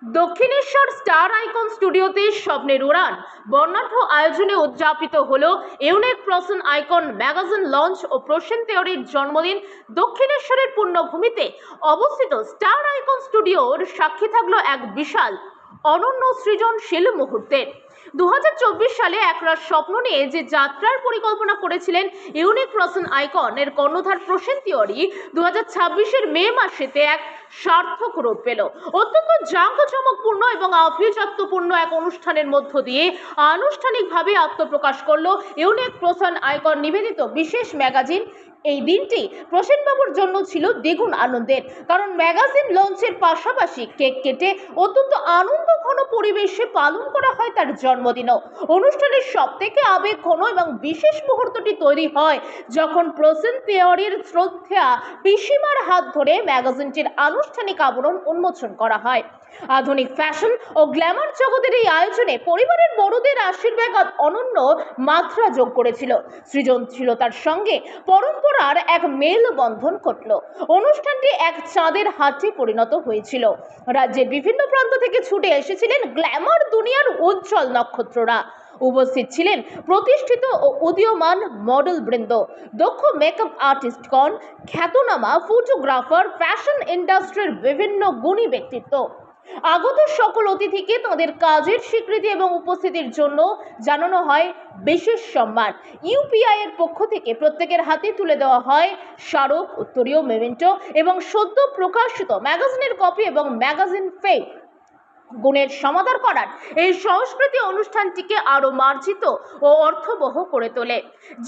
Dakshineswar star icon স্টুডিওতে স্বপ্নের উড়ান বর্ণাঢ্য আয়োজনে উদযাপিত হলো ইউনিক প্রসেন আইকন ম্যাগাজিন লঞ্চ ও প্রসেন থিওরির জন্মদিন। দক্ষিণেশ্বরের পুণ্যভূমিতে অবস্থিত স্টার আইকন স্টুডিওর সাক্ষী থাকলো এক বিশাল অনন্য সৃজনশীল মুহূর্তের। 2024 সালে একরাশ স্বপ্ন নিয়ে যে যাত্রার পরিকল্পনা করেছিলেন ইউনিক প্রসেন আইকন এর কর্ণধার প্রসেন থিওরি 2026-এর মে মাসেতে এক সার্থক রূপ পেল। অত্যন্ত জাঁকজমকপূর্ণ এবং আভিজাত্যপূর্ণ এক অনুষ্ঠানের মধ্য দিয়ে আনুষ্ঠানিকভাবে আত্মপ্রকাশ করলো ইউনিক প্রসেন আইকন নিবেদিত বিশেষ ম্যাগাজিন। এই দিনটি প্রসেনবাবুর জন্য ছিল দ্বিগুণ আনন্দের, কারণ ম্যাগাজিন লঞ্চের পাশাপাশি কেক কেটে অত্যন্ত আনন্দঘন পরিবেশে পালন করা হয় তার জন্মদিনও। অনুষ্ঠানের সবথেকে আবেগঘন এবং বিশেষ মুহূর্তটি তৈরি হয় যখন প্রসেন থিওরির শ্রদ্ধেয়া পিসিমার হাত ধরে ম্যাগাজিনটির আনুষ্ঠানিক আবরণ উন্মোচন করা হয়। আধুনিক ফ্যাশন ও গ্ল্যামার জগতের এই আয়োজনে পরিবারের বড়দের আশীর্বাদ অনন্য মাত্রা যোগ করেছিল। সৃজনশীলতার সঙ্গে পরম্পরার এক মেলবন্ধন ঘটল। অনুষ্ঠানটি এক চাঁদের হাটে পরিণত হয়েছিল। রাজ্যের বিভিন্ন প্রান্ত থেকে ছুটে এসেছিলেন গ্ল্যামার দুনিয়ার উজ্জ্বল নক্ষত্ররা। উপস্থিত ছিলেন প্রতিষ্ঠিত ও উদীয়মান মডেল বৃন্দ, দক্ষ মেকআপ আর্টিস্টগণ, খ্যাতনামা ফটোগ্রাফার, ফ্যাশন ইন্ডাস্ট্রির বিভিন্ন গুণী ব্যক্তিত্ব। আগত সকল অতিথিকে তাদের কাজের স্বীকৃতি এবং উপস্থিতির জন্য জানানো হয় বিশেষ সম্মান। ইউপিআই এর পক্ষ থেকে প্রত্যেকের হাতে তুলে দেওয়া হয় স্মারক, উত্তরীয়, মেমেন্টো এবং সদ্য প্রকাশিত ম্যাগাজিনের কপি এবং ম্যাগাজিন ফে। গুণের সমাদর করার এই সংস্কৃতি অনুষ্ঠানটিকে আরো মার্জিত ও অর্থবহ করে তোলে।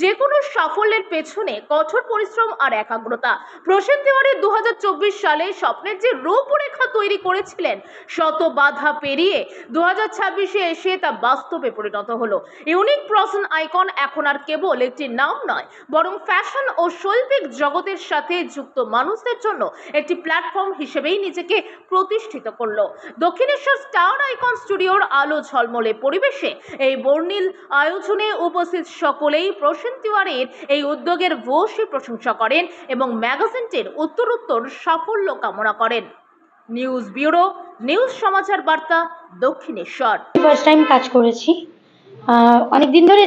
যে কোনো সাফল্যের পেছনে কঠোর পরিশ্রম আর একাগ্রতা। প্রসেন থিওরি 2024 সালে স্বপ্নের যে রূপরেখা তৈরি করেছিলেন, শত বাধা পেরিয়ে 2026-এ এসে তা বাস্তবে পরিণত হলো। ইউনিক প্রসেন আইকন এখন আর কেবল একটি নাম নয়, বরং ফ্যাশন ও শৈল্পিক জগতের সাথে যুক্ত মানুষদের জন্য একটি প্ল্যাটফর্ম হিসেবেই নিজেকে প্রতিষ্ঠিত করলো। দক্ষিণেশ্বর স্টার আইকন স্টুডিওর আলো ঝলমলে পরিবেশে এই বর্ণিল আয়োজনে উপস্থিত সকলেই প্রসেন থিওরির এই উদ্যোগের ভূয়সী প্রশংসা করেন এবং ম্যাগাজিনটির উত্তরোত্তর সাফল্য কামনা করেন। নিউজ ব্যুরো, নিউজ সমাচার বার্তা, দক্ষিণেশ্বর। ফার্স্ট টাইম কাজ করেছি, অনেক দিন ধরে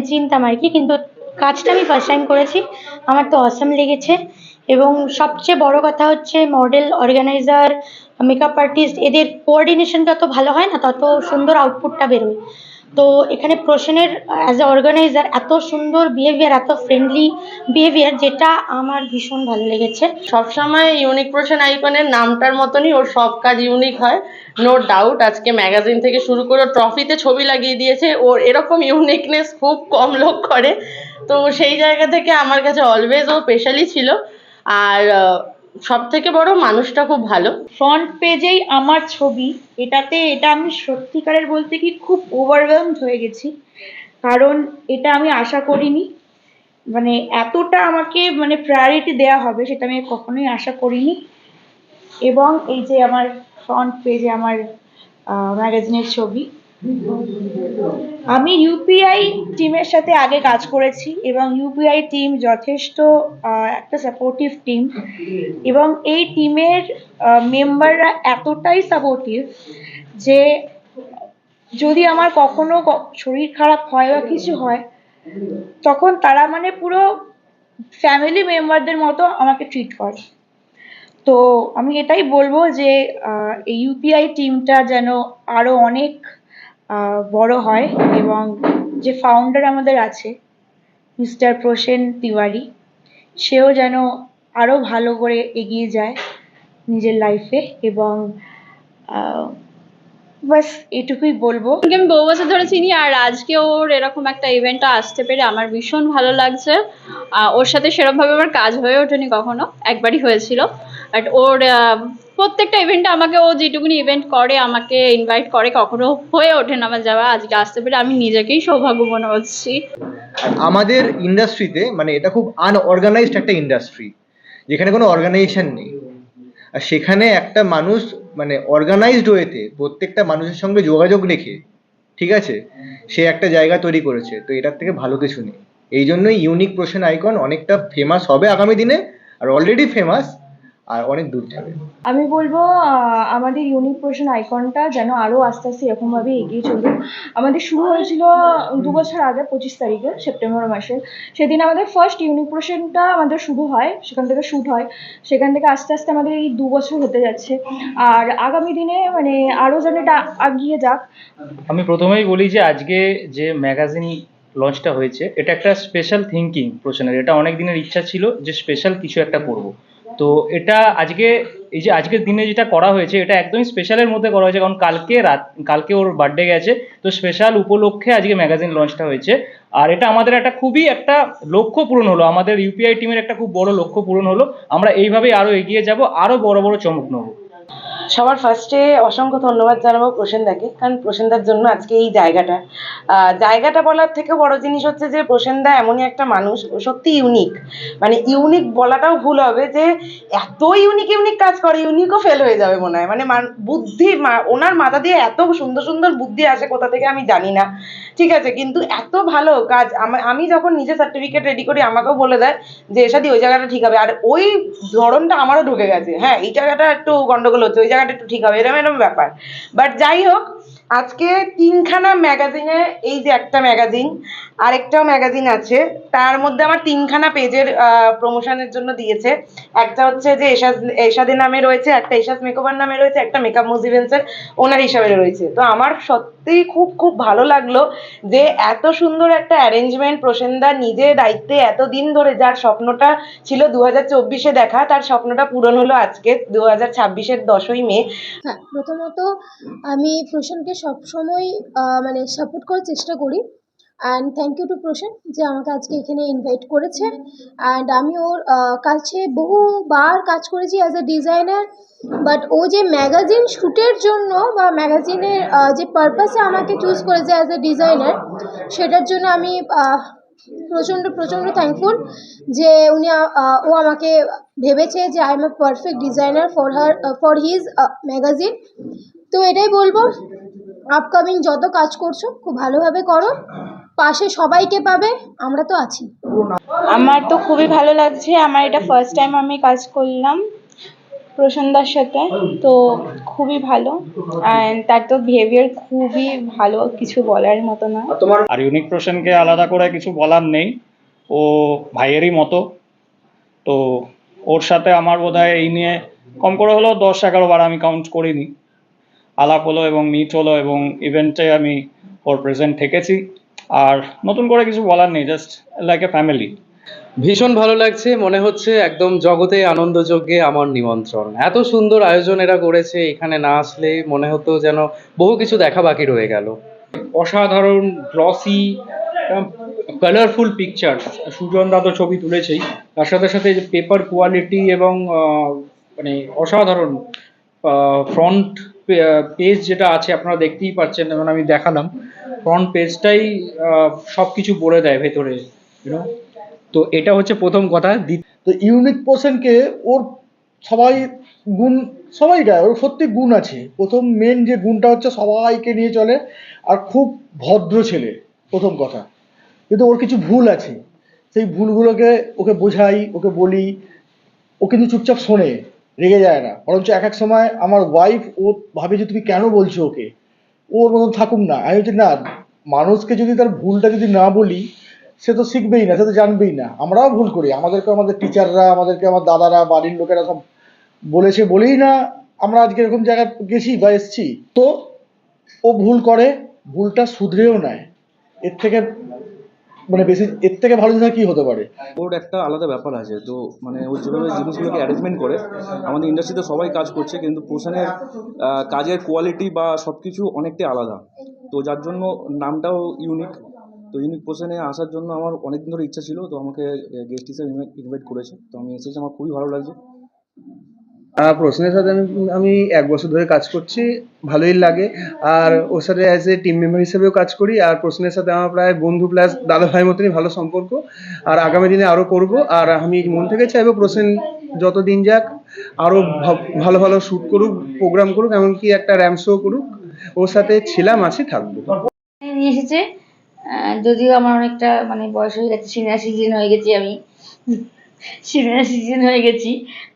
চিনতাম আর কি, কিন্তু কাজটা আমি ফার্স্ট টাইম করেছি। আমার তো অসাম লেগেছে এবং সবচেয়ে বড় কথা হচ্ছে মডেল, অর্গানাইজার, মেকআপ আর্টিস্ট এদের কোঅর্ডিনেশন যত ভালো হয় না, তত সুন্দর আউটপুটটা বেরোয়। তো এখানে প্রসেনের অ্যাজ এ অর্গানাইজার এত সুন্দর বিহেভিয়ার, এত ফ্রেন্ডলি বিহেভিয়ার, যেটা আমার ভীষণ ভালো লেগেছে। সবসময় ইউনিক প্রসেন আইকনের নামটার মতনই ওর সব কাজ ইউনিক হয়, নো ডাউট। আজকে ম্যাগাজিন থেকে শুরু করে ট্রফিতে ছবি লাগিয়ে দিয়েছে। ওর এরকম ইউনিকনেস খুব কম লোক করে, তো সেই জায়গা থেকে আমার কাছে অলওয়েজ ও স্পেশালি ছিল। আর সব থেকে বড়, মানুষটা খুব ভালো। ফ্রন্ট পেজেই আমার ছবি, এটা আমি সত্যিকারের বলতে কি খুব ওভারওয়েলমড হয়ে গেছি, কারণ এটা আমি আশা করিনি। এতটা আমাকে প্রায়োরিটি দেওয়া হবে সেটা আমি কখনোই আশা করিনি। এবং এই যে আমার ফ্রন্ট পেজে আমার ম্যাগাজিনের ছবি, আমি ইউপিআই টিমের সাথে আগে কাজ করেছি এবং ইউপিআই টিম যথেষ্ট একটা সাপোর্টিভ টিম, এবং এই টিমের মেম্বাররা এতটাই সাপোর্টিভ যে যদি আমার কখনো শরীর খারাপ হয় বা কিছু হয়, তখন তারা পুরো ফ্যামিলি মেম্বারদের মতো আমাকে ট্রিট করে। তো আমি এটাই বলবো যে এই ইউপিআই টিমটা যেন আরো অনেক বড় হয়, এবং যে ফাউন্ডার আমাদের আছে মিস্টার প্রসেন তিওয়ারি, সেও যেন আরো ভালো করে এগিয়ে যায় নিজের লাইফে। এবং বাস এটুকুই বলবো। আমি বহু বছর ধরে চিনি, আর আজকে ওর এরকম একটা ইভেন্টে আসতে পেরে আমার ভীষণ ভালো লাগছে। ওর সাথে সেরকমভাবে আমার কাজ হয়ে ওঠেনি কখনো, একবারই হয়েছিল। বাট ওর প্রত্যেকটা ইভেন্টে আমাকে, ও যেটুকুনি ইভেন্ট করে আমাকে ইনভাইট করে, কখনো হয়ে ওঠে না আমার যাওয়া। আজকে আসতে পেরে আমি নিজেকেই সৌভাগ্য মনে হচ্ছি। আমাদের ইন্ডাস্ট্রিতে এটা খুব আনঅর্গানাইজড একটা ইন্ডাস্ট্রি, যেখানে কোনো অর্গানাইজেশন নেই। আর সেখানে একটা মানুষ অর্গানাইজড ওয়েতে প্রত্যেকটা মানুষের সঙ্গে যোগাযোগ রেখে, ঠিক আছে, সে একটা জায়গা তৈরি করেছে। তো এটার থেকে ভালো কিছু নেই। এই জন্যই ইউনিক প্রসেন আইকন অনেকটা ফেমাস হবে আগামী দিনে, আর অলরেডি ফেমাস। আর অনেক দূর যাবে। আমি বলবো আমাদের ইউনিক পোর্শন আইকনটা যেন আরো আস্তে আস্তে এরকমভাবে এগিয়ে চলুক। আমাদের শুরু হয়েছিল 2 বছর আগে 25 তারিখে সেপ্টেম্বর মাসের। সেদিন আমাদের ফার্স্ট ইউনিক পোর্শনটা আমাদের শুরু হয়, সেখান থেকে শ্যুট হয়, সেখান থেকে আস্তে আস্তে আমাদের এই 2 বছর হতে যাচ্ছে। আর আগামী দিনে মানে আরো যেন এটা এগিয়ে যাক। আমি প্রথমেই বলি যে আজকে যে ম্যাগাজিন লঞ্চটা হয়েছে এটা একটা স্পেশাল থিঙ্কিং প্রশ্নের, এটা অনেক দিনের ইচ্ছা ছিল যে স্পেশাল কিছু একটা করব। তো এটা আজকে এই যে আজকের দিনে যেটা করা হয়েছে এটা একদমই স্পেশালের মধ্যে করা হয়েছে, কারণ কালকে ওর বার্থডে গেছে, তো স্পেশাল উপলক্ষে আজকে ম্যাগাজিন লঞ্চটা হয়েছে। আর এটা আমাদের একটা খুবই একটা লক্ষ্য পূরণ হলো, আমাদের ইউপিআই টিমের একটা খুব বড় লক্ষ্য পূরণ হলো। আমরা এইভাবেই আরো এগিয়ে যাব, আরো বড় বড় চমক নেবো। সবার ফার্স্টে অসংখ্য ধন্যবাদ জানাবো প্রসেনদাকে, কারণ প্রসেনদার জন্য আজকে এই জায়গাটা বলার থেকে বড় জিনিস হচ্ছে যে প্রসেনদা এমনই একটা মানুষ, ও সত্যি ইউনিক। মানে ইউনিক বলাটাও ভুল হবে যে এত ইউনিক কাজ করে, ইউনিকও ফেল হয়ে যাবে মনে হয়। মানে বুদ্ধি ওনার মাথা দিয়ে এত সুন্দর সুন্দর বুদ্ধি আসে কোথা থেকে আমি জানি না, ঠিক আছে, কিন্তু এত ভালো কাজ। আমি যখন নিজে সার্টিফিকেট রেডি করি আমাকেও বলে দেয় যে এসাদি ওই জায়গাটা ঠিক হবে, আর ওই ধরনটা আমারও ঢুকে গেছে, হ্যাঁ এই জায়গাটা একটু গন্ডগোল হচ্ছে, ওই জায়গাটা একটু ঠিক হবে, এরকম ব্যাপার। বাট যাই হোক, আজকে 3খানা ম্যাগাজিনে, এই যে একটা ম্যাগাজিন, আরেকটাও ম্যাগাজিন আছে, তার মধ্যে আমার 3খানা পেজের প্রমোশনের জন্য দিয়েছে। একটা হচ্ছে যে এশাদে নামে রয়েছে, একটা এশাদ মেকওভার নামে রয়েছে, একটা মেকআপ মুজিভেন্সের ওনার হিসাবে রয়েছে। তো আমার সত্যিই খুব খুব ভালো লাগলো যে এত সুন্দর একটা অ্যারেঞ্জমেন্ট প্রসেনদা নিজে দায়িত্বে এতদিন ধরে, যার স্বপ্নটা ছিল 2024-এ দেখা, তার স্বপ্নটা পূরণ হলো আজকে 2026-এর 10ই মে। হ্যাঁ, প্রথমত আমি প্রসেনকে সবসময় মানে সাপোর্ট করার চেষ্টা করি। অ্যান্ড থ্যাংক ইউ টু প্রসেন যে আমাকে আজকে এখানে ইনভাইট করেছে। অ্যান্ড আমি ওর কাছে বহুবার কাজ করেছি অ্যাজ এ ডিজাইনার, বাট ও যে ম্যাগাজিন শ্যুটের জন্য বা ম্যাগাজিনের যে পারপাসে আমাকে চুজ করেছে অ্যাজ এ ডিজাইনার, সেটার জন্য আমি প্রচণ্ড থ্যাঙ্কফুল যে ও আমাকে ভেবেছে যে I M A perfect designer for his magazine. তো এটাই বলবো, আপকামিং যত কাজ করছো খুব ভালোভাবে করো, পাশে সবাইকে পাবে, আমরা তো আছি। আমার তো খুবই ভালো লাগছে, আমার এটা ফার্স্ট টাইম আমি কাজ করলাম প্রসেনদার সাথে, তো খুবই ভালো। অ্যান্ড তার তো বিহেভিয়ার খুবই ভালো, কিছু বলার মতো না। আর ইউনিক প্রসেনকে আলাদা করে কিছু বলার নেই, ও ভাইয়েরই মতো। তো ওর সাথে আমার বোধহয় এই নিয়ে কম করে হলো 10-11 বার, আমি কাউন্ট করিনি, আলাপ হলো এবং মিট হলো, এবং ইভেন্টে আমি ওর প্রেজেন্ট থেকেছি। আর নতুন করে কিছু বলার নেই, জাস্ট লাইক এ ফ্যামিলি। ভীষণ ভালো লাগছে, মনে হচ্ছে একদম জগতে আনন্দযজ্ঞে আমার নিমন্ত্রণ। এত সুন্দর আয়োজন এরা করেছে, এখানে না আসলে মনে হতো যেন বহু কিছু দেখা বাকি রয়ে গেল। অসাধারণ গ্লসি কালারফুল পিকচার, সুজন দা তো ছবি তুলেছেই, তার সাথে সাথে পেপার কোয়ালিটি এবং মানে অসাধারণ ফ্রন্ট পেজ যেটা আছে আপনারা দেখতেই পাচ্ছেন, যেমন আমি দেখালাম, ফ্রন্ট পেজটাই সব কিছু বলে দেয় ভেতরে, ইউনো। তো এটা হচ্ছে প্রথম কথা। তো ইউনিক পার্সনকে ওর সবাই গায়, ওর সত্যি গুণ আছে। প্রথম মেন যে গুণটা হচ্ছে সবাইকে নিয়ে চলে, আর খুব ভদ্র ছেলে প্রথম কথা। কিন্তু ওর কিছু ভুল আছে, সেই ভুলগুলোকে ওকে বোঝাই, ওকে বলি, ও কিন্তু চুপচাপ শোনে, রেগে যায় না। বরঞ্চ এক সময় আমার ওয়াইফ ও ভাবে যে তুমি কেন বলছো ওকে, ওর মতন থাকুক না। আমি বলছি না, মানুষকে যদি তার ভুলটা যদি না বলি সে তো শিখবেই না, সে তো জানবেই না। আমরাও ভুল করি, আমাদেরকে আমাদের টিচাররা, আমাদেরকে আমার দাদারা, বাড়ির লোকেরা সব বলেছে বলেই না আমরা আজকে এরকম জায়গায় গেছি বা এসছি। তো ও ভুল করে, ভুলটা শুধরেও নেয়। এর থেকে ভালো জিনিস কি হতে পারে? ওর একটা আলাদা ব্যাপার আছে, তো মানে ও যেভাবে জিনিসগুলোকে অ্যারেঞ্জমেন্ট করে, আমাদের ইন্ডাস্ট্রিতে সবাই কাজ করছে কিন্তু প্রসেনের কাজের কোয়ালিটি বা সব কিছু অনেকটাই আলাদা, তো যার জন্য নামটাও ইউনিক। তো ইউনিক প্রসেনে আসার জন্য আমার অনেকদিন ধরে ইচ্ছা ছিল, তো আমাকে গেস্ট হিসেবে ইনভাইট করেছে, তো আমি এসেছি, আমার খুবই ভালো লাগছে। প্রশ্নের সাথে আমি 1 বছর ধরে কাজ করছি, ভালোই লাগে। আর ওর সাথে অ্যাজ এ টিম মেম্বার হিসেবেও কাজ করি। আর প্রশ্নের সাথে আমার প্রায় বন্ধু প্লাস দাদা ভাইয়ের মতনই ভালো সম্পর্ক, আর আগামী দিনে আরও করব। আর আমি মন থেকে চাইবো প্রশ্ন যত দিন যাক আরও ভালো ভালো শ্যুট করুক, প্রোগ্রাম করুক, এমনকি একটা র্যাম্প শো করুক। ওর সাথে ছিলাম, আছি, থাকবো। নিয়ে এসেছে, যদিও আমার অনেকটা মানে বয়স হয়ে গেছে, সিনিয়র সিটিজেন হয়ে গেছি আমি, সিনিয়র সিটিজেন হয়ে গেছি,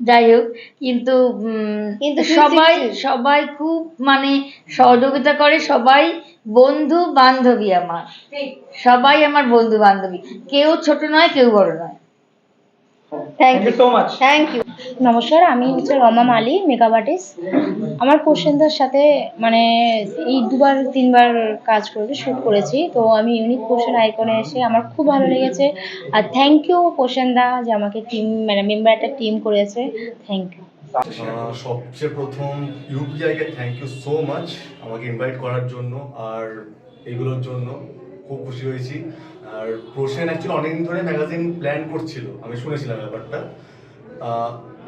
যাই হোক, কিন্তু সবাই সবাই খুব মানে সহযোগিতা করে, সবাই বন্ধু বান্ধবী আমার, সবাই আমার বন্ধু বান্ধবী, কেউ ছোট নয় কেউ বড় নয়। Thank you so much. Thank you. নমস্কার, আমি হচ্ছে রমা মালি, মেকআপ আর্টিস্ট। আমার প্রসেনদার সাথে মানে এই 2-3বার কাজ করেছি, শ্যুট করেছি। তো আমি ইউনিক পোর্শন আইকনে এসে আমার খুব ভালো লেগেছে। আর থ্যাংক ইউ প্রসেনদা যে আমাকে টিম মানে মেম্বার একটা টিম করেছে, থ্যাংক ইউ। সবচেয়ে প্রথম ইউপিআইকে থ্যাংক ইউ সো মাচ আমাকে ইনভাইট করার জন্য আর এগুলোর জন্য খুব খুশি হয়েছি। আর প্রসেন অ্যাকচুয়ালি অনেকদিন ধরে ম্যাগাজিন প্ল্যান করছিল, আমি শুনেছিলাম ব্যাপারটা।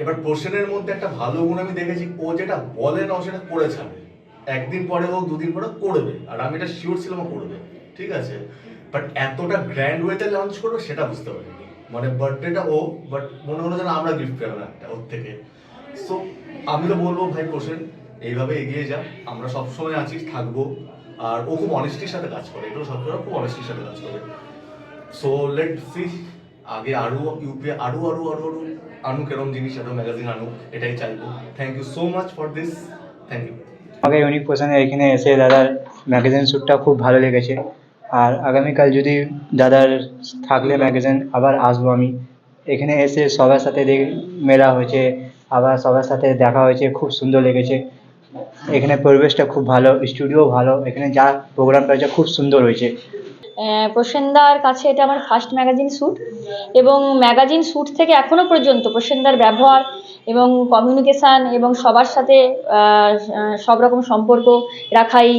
এবার প্রসেনের মধ্যে একটা ভালো গুণ আমি দেখেছি, ও যেটা বলে না ও সেটা করে ছাড়ে, একদিন পরে হোক 2 দিন পরে করবে, আর আমি এটা শিওর ছিলাম ও করবে, ঠিক আছে। বাট এতটা গ্র্যান্ড ওয়েতে লঞ্চ করবে সেটা বুঝতে পারিনি, মানে বার্থডেটা ও, বাট মনে হলো যেন আমরা গিফট পেলাম একটা ওর থেকে। সো আমি তো বলবো ভাই প্রসেন এইভাবে এগিয়ে যা, আমরা সবসময় আছি, থাকবো। আর ও খুব অনেস্টির সাথে কাজ করে, এটাও সবসময় খুব অনেস্টির সাথে কাজ করে। সো লেট সি আগে আরো ইউপিআই আরো আনুক এরকম জিনিস, এরকম ম্যাগাজিন আনুক, এটাই চাইবো। Thank you so much for this, thank you. আমাকে ইউনিক পোর্শনে এখানে এসে দাদার ম্যাগাজিন শ্যুটটা খুব ভালো লেগেছে। আর আগামীকাল যদি দাদার থাকলে ম্যাগাজিন আবার আসবো আমি। এখানে এসে সবার সাথে মেলা হয়েছে, আবার সবার সাথে দেখা হয়েছে, খুব সুন্দর লেগেছে। এখানে পরিবেশটা খুব ভালো, স্টুডিও ভালো, এখানে যা প্রোগ্রামটা হয়েছে খুব সুন্দর হয়েছে। প্রসেনদার কাছে এটা আমার ফার্স্ট ম্যাগাজিন শ্যুট, এবং ম্যাগাজিন শ্যুট থেকে এখনো পর্যন্ত প্রসেনদার ব্যবহার এবং কমিউনিকেশান এবং সবার সাথে সব রকম সম্পর্ক রাখা এই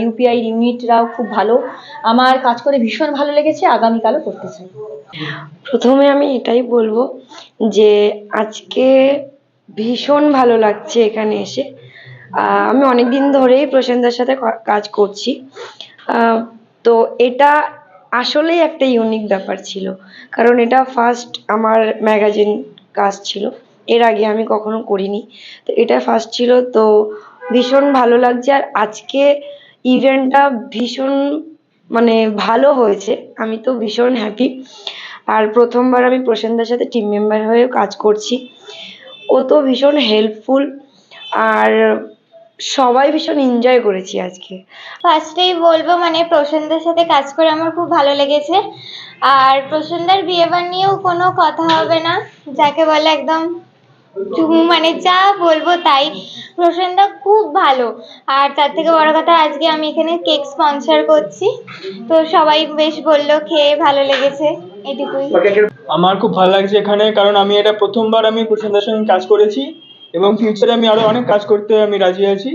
ইউপিআই ইউনিটরাও খুব ভালো। আমার কাজ করে ভীষণ ভালো লেগেছে, আগামীকালও করতে চাই। প্রথমে আমি এটাই বলবো যে আজকে ভীষণ ভালো লাগছে এখানে এসে। আমি অনেক দিন ধরেই প্রসেনদার সাথে কাজ করছি, তো এটা আসলেই একটা ইউনিক ব্যাপার ছিল, কারণ এটা ফার্স্ট আমার ম্যাগাজিন কাজ ছিল, এর আগে আমি কখনো করিনি, তো এটা ফার্স্ট ছিল। তো ভীষণ ভালো লাগছে, আর আজকে ইভেন্টটা ভীষণ মানে ভালো হয়েছে, আমি তো ভীষণ হ্যাপি। আর প্রথমবার আমি প্রসেনদার সাথে টিম মেম্বার হয়েও কাজ করছি, ও তো ভীষণ হেল্পফুল, আর সবাই ভীষণ এনজয় করেছি আজকে। ফার্স্টেই বলবো মানে প্রসেনদার সাথে কাজ করে আমার খুব ভালো লেগেছে। আর প্রসেনদার বিহেভিয়ার নিয়েও কোনো কথা হবে না, যাকে বলে একদম মানে যা বলবো তাই। প্রসেনদা খুব ভালো, আর তার থেকে বড় কথা আজকে আমি এখানে কেক স্পন্সর করছি, তো সবাই বেশ বললো খেয়ে ভালো লেগেছে, এটুকুই। আমার খুব ভালো লাগছে এখানে, কারণ আমি এটা প্রথমবার আমি প্রসেনদার সঙ্গে কাজ করেছি, এবং ফিউচারে আমি আরো অনেক কাজ করতে আমি রাজি আছি।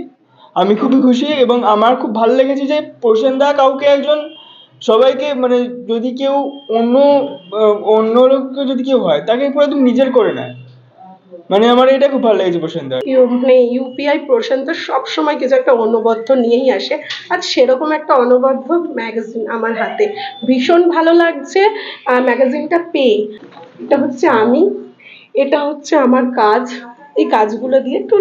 আমি খুবই খুশি, এবং আমার খুব ভালো লেগেছে যে প্রসেনদা কাউকে একজন সবাইকে মানে যদি কেউ অন্য লোককে যদি কেউ হয় তাকে পুরো একদম নিজের করে নেয়, মানে আমার এটা খুব ভালো লেগেছে প্রসেনদা। মানে ইউপিআই প্রসেনদা সবসময় কিছু একটা অনবদ্য নিয়েই আসে, আর সেরকম একটা অনবদ্য ম্যাগাজিন আমার হাতে, ভীষণ ভালো লাগছে ম্যাগাজিনটা পেয়ে। এটা হচ্ছে আমি, এটা হচ্ছে আমার কাজ, এই কাজগুলো দিয়ে একটু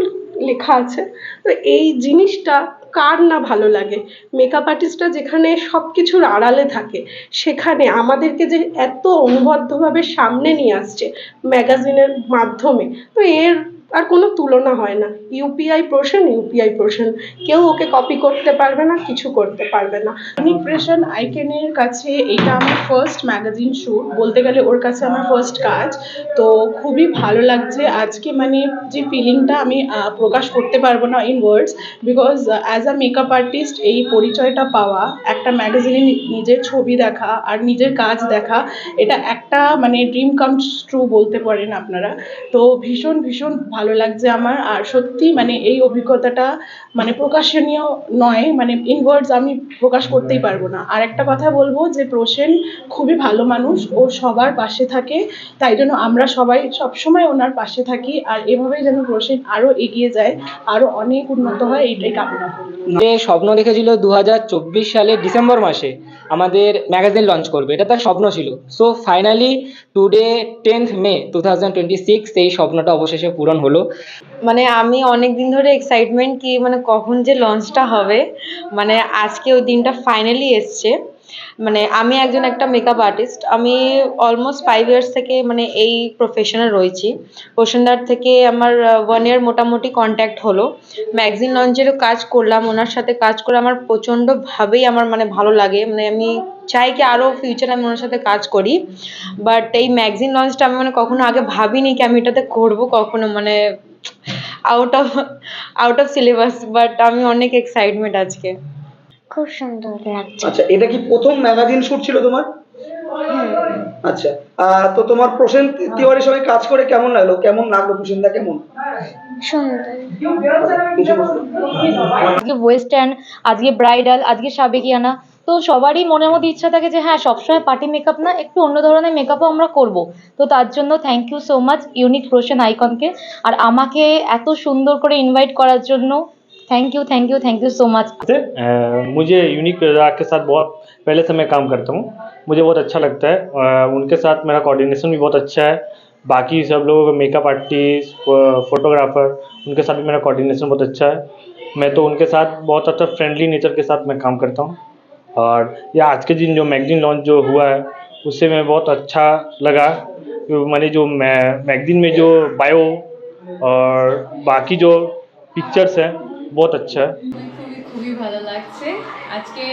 লেখা আছে। তো এই জিনিসটা কার না ভালো লাগে, মেকআপ আর্টিস্টরা যেখানে সব কিছুর আড়ালে থাকে, সেখানে আমাদেরকে যে এত অনুবদ্ধভাবে সামনে নিয়ে আসছে ম্যাগাজিনের মাধ্যমে, তো এর আর কোনো তুলনা হয় না। ইউপিআই প্রসেন, কেউ ওকে কপি করতে পারবে না, কিছু করতে পারবে না। ইমপ্রেশন আইকনের কাছে এটা আমার ফার্স্ট ম্যাগাজিন শ্যুট, বলতে গেলে ওর কাছে আমার ফার্স্ট কাজ, তো খুবই ভালো লাগছে আজকে। মানে যে ফিলিংটা আমি প্রকাশ করতে পারবো না in words, because as a makeup artist এই পরিচয়টা পাওয়া, একটা ম্যাগাজিনে নিজের ছবি দেখা আর নিজের কাজ দেখা, এটা একটা মানে ড্রিম কামস ট্রু বলতে পারেন আপনারা। তো ভীষণ ভালো লাগছে আমার, আর সত্যি মানে এই অভিজ্ঞতাটা মানে প্রকাশনীয় নয়, মানে ইন ওয়ার্ডস আমি প্রকাশ করতেই পারবো না। আর একটা কথা বলবো যে প্রসেন খুবই ভালো মানুষ, ও সবার পাশে থাকে, তাই জন্য আমরা সবাই সবসময় ওনার পাশে থাকি, আর এভাবেই যেন প্রসেন আরও এগিয়ে যায়, আরও অনেক উন্নত হয়, এইটাই কামনা করি। যে স্বপ্ন দেখেছিল 2024 সালের ডিসেম্বর মাসে আমাদের ম্যাগাজিন লঞ্চ করবে, এটা তার স্বপ্ন ছিল। So finally today 10th May 2026 এই স্বপ্নটা অবশেষে পূরণ হলো। মানে আমি অনেক দিন ধরে এক্সাইটমেন্ট কি মানে কখন যে লঞ্চটা হবে, মানে আজকে ওই দিনটা ফাইনালি এসছে। মানে আমি একজন একটা মেকআপ আর্টিস্ট, আমি অলমোস্ট 5 ইয়ার্স থেকে মানে এই প্রফেশনে রয়েছি। প্রসেনদার থেকে আমার 1 ইয়ার মোটামুটি কন্ট্যাক্ট হলো। ম্যাগাজিন লঞ্চেরও কাজ করলাম, ওনার সাথে কাজ করে আমার প্রচণ্ডভাবেই আমার মানে ভালো লাগে, মানে আমি চাই কি আরও ফিউচারে আমি ওনার সাথে কাজ করি। বাট এই ম্যাগাজিন লঞ্চটা আমি মানে কখনো আগে ভাবিনি কি আমি এটাতে করবো কখনো, মানে আউট অফ সিলেবাস, বাট আমি অনেক এক্সাইটমেন্ট আজকে। খুব সুন্দর লাগছে। আচ্ছা, এটা কি প্রথম ম্যাগাজিন শুট ছিল তোমার? আচ্ছা, তো তোমার প্রসেন তিওয়ারির সঙ্গে কাজ করে কেমন লাগলো? প্রসেনদা কেমন? সুন্দর। আজকে ওয়েস্টার্ন, আজকে ব্রাইডাল, আজকে সাবেকিয়ানা, তো সবারই মনের মধ্যে ইচ্ছা থাকে যে হ্যাঁ সবসময় পার্টি মেকআপ না, একটু অন্য ধরনের মেকআপও আমরা করব। তো তার জন্য thank you so much unique প্রোশন আইকনকে, আর আমাকে এত সুন্দর করে ইনভাইট করার জন্য থ্যাংক ইউ সো মাচ। मुझे यूनिक प्रोडक्ट के साथ बहुत पहले से मैं काम करता हूँ, मुझे बहुत अच्छा लगता है। उनके साथ मेरा कोऑर्डिनेशन भी बहुत अच्छा है। बाकी सब लोगों का मेकअप आर्टिस्ट, फोटोग्राफर, उनके साथ भी मेरा कोऑर्डिनेशन बहुत अच्छा है। मैं तो उनके साथ बहुत अच्छा फ्रेंडली नेचर के साथ मैं काम करता हूँ। और ये आज के दिन जो मैगजीन लॉन्च जो हुआ है उससे मैं बहुत अच्छा लगा। मैंने जो मैगजीन में जो बायो और बाकी जो पिक्चर्स हैं बहुत अच्छा है। খুবই ভালো লাগছে আজকে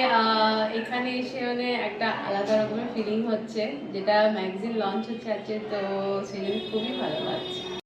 এখানে এসে, মানে একটা আলাদা রকমের ফিলিং হচ্ছে, যেটা ম্যাগাজিন লঞ্চ হচ্ছে আজকে, তো সেই জন্য খুবই ভালো লাগছে।